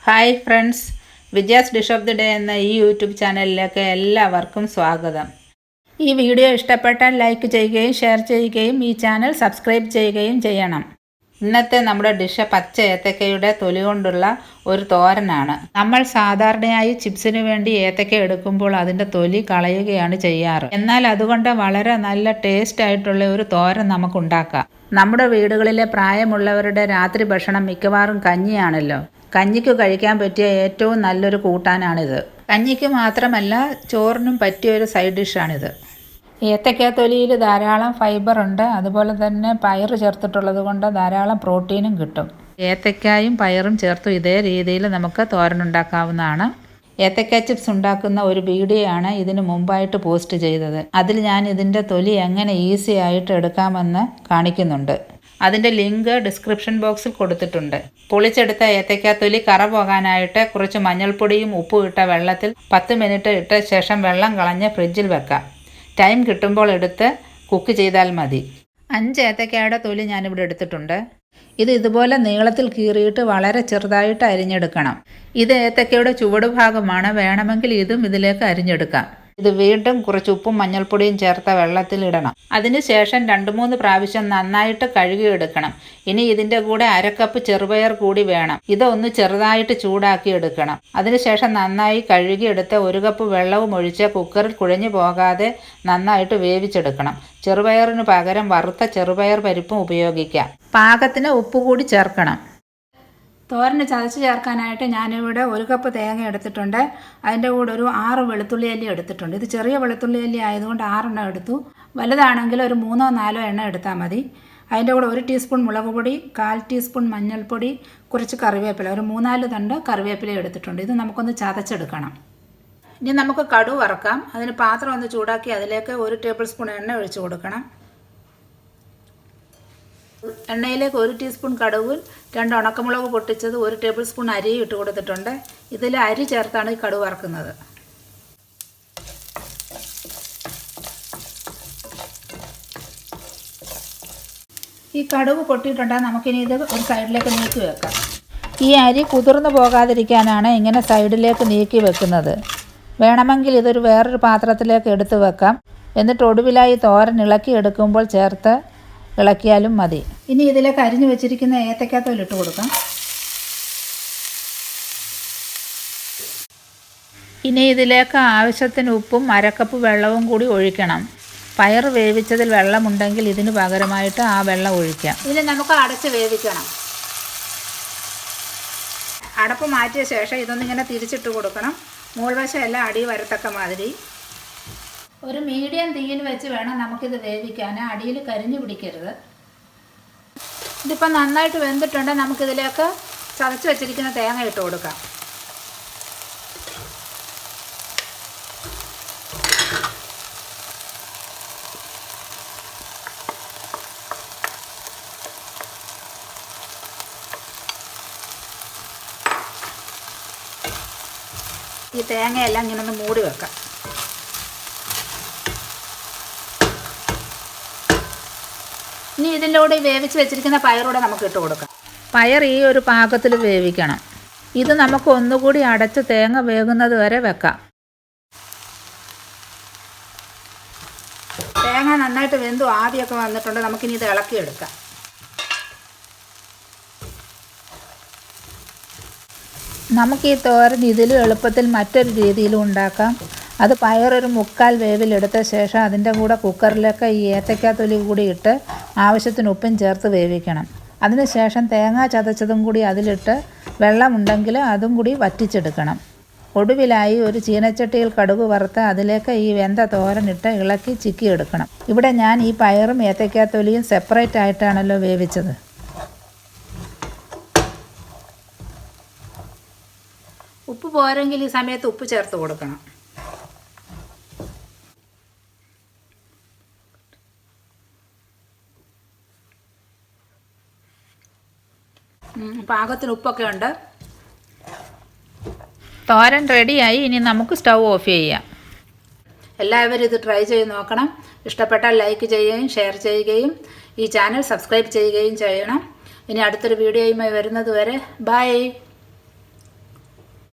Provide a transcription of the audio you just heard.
Hi friends, Vijayas dish of the day എന്ന ഈ YouTube ചാനലിലേക്ക് എല്ലാവർക്കും സ്വാഗതം. ഈ വീഡിയോ ഇഷ്ടപ്പെട്ടാൽ ലൈക്ക് ചെയ്യുകയും ഷെയർ ചെയ്യുകയും ഈ ചാനൽ സബ്സ്ക്രൈബ് ചെയ്യുകയും ചെയ്യണം. ഇന്നത്തെ നമ്മുടെ ഡിഷ് പച്ച ഏത്തക്കയുടെ തൊലി കൊണ്ടുള്ള ഒരു തോരനാണ്. നമ്മൾ സാധാരണയായി ചിപ്സിന് വേണ്ടി ഏത്തക്ക എടുക്കുമ്പോൾ അതിൻ്റെ തൊലി കളയുകയാണ് ചെയ്യാറ്. എന്നാൽ അതുകൊണ്ട് വളരെ നല്ല ടേസ്റ്റ് ആയിട്ടുള്ള ഒരു തോരൻ നമുക്കുണ്ടാക്കാം. നമ്മുടെ വീടുകളിലെ പ്രായമുള്ളവരുടെ രാത്രി ഭക്ഷണം മിക്കവാറും കഞ്ഞിയാണല്ലോ. കഞ്ഞിക്ക് കഴിക്കാൻ പറ്റിയ ഏറ്റവും നല്ലൊരു കൂട്ടാനാണിത്. കഞ്ഞിക്ക് മാത്രമല്ല, ചോറിനും പറ്റിയ ഒരു സൈഡ് ഡിഷാണിത്. ഏത്തക്ക തൊലിയിൽ ധാരാളം ഫൈബർ ഉണ്ട്. അതുപോലെ തന്നെ പയർ ചേർത്തിട്ടുള്ളത് കൊണ്ട് ധാരാളം പ്രോട്ടീനും കിട്ടും. ഏത്തക്കായും പയറും ചേർത്ത് ഇതേ രീതിയിൽ നമുക്ക് തോരനുണ്ടാക്കാവുന്നതാണ്. ഏത്തക്ക ചിപ്സ് ഉണ്ടാക്കുന്ന ഒരു വീഡിയോ ആണ് ഇതിനു മുമ്പായിട്ട് പോസ്റ്റ് ചെയ്തത്. അതിൽ ഞാൻ ഇതിൻ്റെ തൊലി എങ്ങനെ ഈസി ആയിട്ട് എടുക്കാമെന്ന് കാണിക്കുന്നുണ്ട്. അതിൻ്റെ ലിങ്ക് ഡിസ്ക്രിപ്ഷൻ ബോക്സിൽ കൊടുത്തിട്ടുണ്ട്. പൊളിച്ചെടുത്ത ഏത്തക്ക തൊലി കറ പോകാനായിട്ട് കുറച്ച് മഞ്ഞൾപ്പൊടിയും ഉപ്പും ഇട്ട വെള്ളത്തിൽ 10 മിനിറ്റ് ഇട്ട ശേഷം വെള്ളം കളഞ്ഞ് ഫ്രിഡ്ജിൽ വെക്കാം. ടൈം കിട്ടുമ്പോൾ എടുത്ത് കുക്ക് ചെയ്താൽ മതി. 5 ഏത്തക്കയുടെ തൊലി ഞാനിവിടെ എടുത്തിട്ടുണ്ട്. ഇത് ഇതുപോലെ നീളത്തിൽ കീറിയിട്ട് വളരെ ചെറുതായിട്ട് അരിഞ്ഞെടുക്കണം. ഇത് ഏത്തക്കയുടെ ചുവടുഭാഗമാണ്. വേണമെങ്കിൽ ഇതും ഇതിലേക്ക് അരിഞ്ഞെടുക്കാം. ഇത് വീണ്ടും കുറച്ച് ഉപ്പും മഞ്ഞൾപ്പൊടിയും ചേർത്ത വെള്ളത്തിൽ ഇടണം. അതിനുശേഷം 2-3 പ്രാവശ്യം നന്നായിട്ട് കഴുകിയെടുക്കണം. ഇനി ഇതിൻ്റെ കൂടെ 1/2 കപ്പ് ചെറുപയർ കൂടി വേണം. ഇതൊന്ന് ചെറുതായിട്ട് ചൂടാക്കി എടുക്കണം. അതിനുശേഷം നന്നായി കഴുകിയെടുത്ത് 1 കപ്പ് വെള്ളവും ഒഴിച്ച് കുക്കറിൽ കുഴഞ്ഞു പോകാതെ നന്നായിട്ട് വേവിച്ചെടുക്കണം. ചെറുപയറിന് പകരം വറുത്ത ചെറുപയർ പരിപ്പും ഉപയോഗിക്കാം. പാകത്തിന് ഉപ്പ് കൂടി ചേർക്കണം. തോരന് ചതച്ച് ചേർക്കാനായിട്ട് ഞാനിവിടെ 1 കപ്പ് തേങ്ങ എടുത്തിട്ടുണ്ട്. അതിൻ്റെ കൂടെ ഒരു 6 വെളുത്തുള്ളി അല്ലി എടുത്തിട്ടുണ്ട്. ഇത് ചെറിയ വെളുത്തുള്ളി അല്ലി ആയതുകൊണ്ട് 6 എണ്ണം എടുത്തു. വലുതാണെങ്കിൽ ഒരു 3-4 എണ്ണം എടുത്താൽ മതി. അതിൻ്റെ കൂടെ 1 ടീസ്പൂൺ മുളക് പൊടി, 1/4 ടീസ്പൂൺ മഞ്ഞൾപ്പൊടി, കുറച്ച് കറിവേപ്പില, ഒരു 3-4 തണ്ട് കറിവേപ്പില എടുത്തിട്ടുണ്ട്. ഇത് നമുക്കൊന്ന് ചതച്ചെടുക്കണം. ഇനി നമുക്ക് കടുക് വറക്കാം. അതിന് പാത്രം ഒന്ന് ചൂടാക്കി അതിലേക്ക് 1 ടേബിൾ സ്പൂൺ എണ്ണ ഒഴിച്ച് കൊടുക്കണം. എണ്ണയിലേക്ക് 1 ടീസ്പൂൺ കടുകും 2 ഉണക്കമുളക് പൊട്ടിച്ചത്, 1 ടേബിൾ സ്പൂൺ അരിയും ഇട്ട് കൊടുത്തിട്ടുണ്ട്. ഇതിൽ അരി ചേർത്താണ് ഈ കടുക് വറക്കുന്നത്. ഈ കടുക് പൊട്ടിയിട്ടുണ്ടെങ്കിൽ നമുക്കിനി ഇത് ഒരു സൈഡിലേക്ക് നീക്കി വെക്കാം. ഈ അരി കുതിർന്നു പോകാതിരിക്കാനാണ് ഇങ്ങനെ സൈഡിലേക്ക് നീക്കി വെക്കുന്നത്. വേണമെങ്കിൽ ഇതൊരു വേറൊരു പാത്രത്തിലേക്ക് എടുത്ത് വെക്കാം. എന്നിട്ട് ഒടുവിലായി തോരൻ ഇളക്കി എടുക്കുമ്പോൾ ചേർത്ത് ഇളക്കിയാലും മതി. ഇനി ഇതിലേക്ക് അരിഞ്ഞു വെച്ചിരിക്കുന്ന ഏത്തക്ക തൊലി ഇട്ട് കൊടുക്കാം. ഇനി ഇതിലേക്ക് ആവശ്യത്തിന് ഉപ്പും 1/2 കപ്പ് വെള്ളവും കൂടി ഒഴിക്കണം. പയർ വേവിച്ചതിൽ വെള്ളമുണ്ടെങ്കിൽ ഇതിന് പകരമായിട്ട് ആ വെള്ളം ഒഴിക്കാം. ഇതിൽ നമുക്ക് അടച്ച് വേവിക്കണം. അടപ്പ് മാറ്റിയ ശേഷം ഇതൊന്നിങ്ങനെ തിരിച്ചിട്ട് കൊടുക്കണം. മുകൾവശം എല്ലാം അടി വരത്തക്ക മാതിരി. ഒരു മീഡിയം തീയിൽ വെച്ച് വേണം നമുക്കിത് വേവിക്കാൻ. അടിയിൽ കരിഞ്ഞു പിടിക്കരുത്. ഇതിപ്പോൾ നന്നായിട്ട് വെന്തിട്ടുണ്ട്. നമുക്കിതിലേക്ക് ചതച്ച് വെച്ചിരിക്കുന്ന തേങ്ങ ഇട്ട് കൊടുക്കാം. ഈ തേങ്ങയെല്ലാം ഇങ്ങനെ ഒന്ന് മൂടി വെക്കാം. ഇനി ഇതിലൂടെ വേവിച്ച് വെച്ചിരിക്കുന്ന പയറൂടെ നമുക്ക് ഇട്ട് കൊടുക്കാം. പയർ ഈ ഒരു പാകത്തിൽ വേവിക്കണം. ഇത് നമുക്ക് ഒന്നുകൂടി അടച്ച് തേങ്ങ വേകുന്നത് വരെ വെക്കാം. തേങ്ങ നന്നായിട്ട് വെന്തു ആവിയൊക്കെ വന്നിട്ടുണ്ട്. നമുക്കിനി ഇത് ഇളക്കിയെടുക്കാം. നമുക്ക് ഈ തോരൻ ഇതിലും എളുപ്പത്തിൽ മറ്റൊരു രീതിയിലും ഉണ്ടാക്കാം. അത് പയറൊരു 3/4 വേവിലെടുത്ത ശേഷം അതിൻ്റെ കൂടെ കുക്കറിലേക്ക് ഈ ഏത്തക്ക തൊലി കൂടി ഇട്ട് ആവശ്യത്തിന് ഉപ്പും ചേർത്ത് വേവിക്കണം. അതിനുശേഷം തേങ്ങ ചതച്ചതും കൂടി അതിലിട്ട് വെള്ളമുണ്ടെങ്കിൽ അതും കൂടി വറ്റിച്ചെടുക്കണം. ഒടുവിലായി ഒരു ചീനച്ചട്ടിയിൽ കടുക് വറുത്ത് അതിലേക്ക് ഈ വെന്ത തോരനിട്ട് ഇളക്കി ചിക്കിയെടുക്കണം. ഇവിടെ ഞാൻ ഈ പയറും ഏത്തക്ക തൊലിയും സെപ്പറേറ്റ് ആയിട്ടാണല്ലോ വേവിച്ചത്. ഉപ്പ് പോരെങ്കിൽ ഈ സമയത്ത് ഉപ്പ് ചേർത്ത് കൊടുക്കണം. പാകത്തിന് ഉപ്പൊക്കെ ഉണ്ട്. തോരൻ റെഡിയായി. ഇനി നമുക്ക് സ്റ്റൗ ഓഫ് ചെയ്യാം. എല്ലാവരും ഇത് ട്രൈ ചെയ്ത് നോക്കണം. ഇഷ്ടപ്പെട്ടാൽ ലൈക്ക് ചെയ്യുകയും ഷെയർ ചെയ്യുകയും ഈ ചാനൽ സബ്സ്ക്രൈബ് ചെയ്യുകയും ചെയ്യണം. ഇനി അടുത്തൊരു വീഡിയോയുമായി വരുന്നത് വരെ ബൈ.